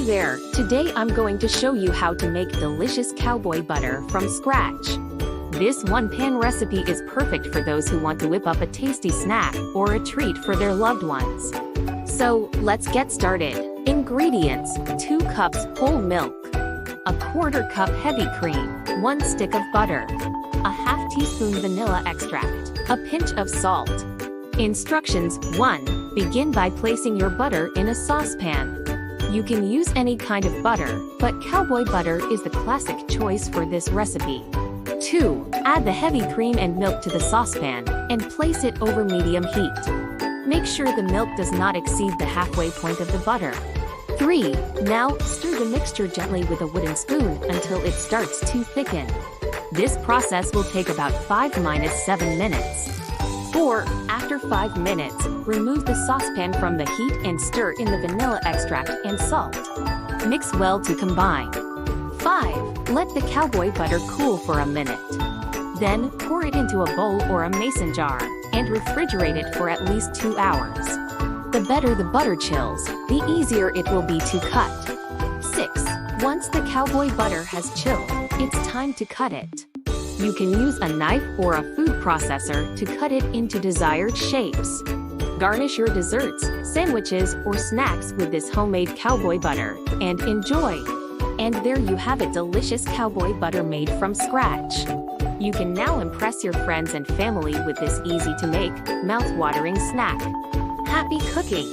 Hey there, today I'm going to show you how to make delicious cowboy butter from scratch. This one-pan recipe is perfect for those who want to whip up a tasty snack or a treat for their loved ones. So, let's get started. Ingredients: 2 cups whole milk, a 1/4 cup heavy cream, 1 stick of butter, a half teaspoon vanilla extract, a pinch of salt. Instructions: 1. Begin by placing your butter in a saucepan. You can use any kind of butter, but cowboy butter is the classic choice for this recipe. 2. Add the heavy cream and milk to the saucepan, and place it over medium heat. Make sure the milk does not exceed the halfway point of the butter. 3. Now, stir the mixture gently with a wooden spoon until it starts to thicken. This process will take about 5–7 minutes. 4. After 5 minutes, remove the saucepan from the heat and stir in the vanilla extract and salt. Mix well to combine. 5. Let the cowboy butter cool for a minute. Then, pour it into a bowl or a mason jar, and refrigerate it for at least 2 hours. The better the butter chills, the easier it will be to cut. 6. Once the cowboy butter has chilled, it's time to cut it. You can use a knife or a food processor to cut it into desired shapes. Garnish your desserts, sandwiches, or snacks with this homemade cowboy butter, and enjoy! And there you have it, delicious cowboy butter made from scratch. You can now impress your friends and family with this easy-to-make, mouth-watering snack. Happy cooking!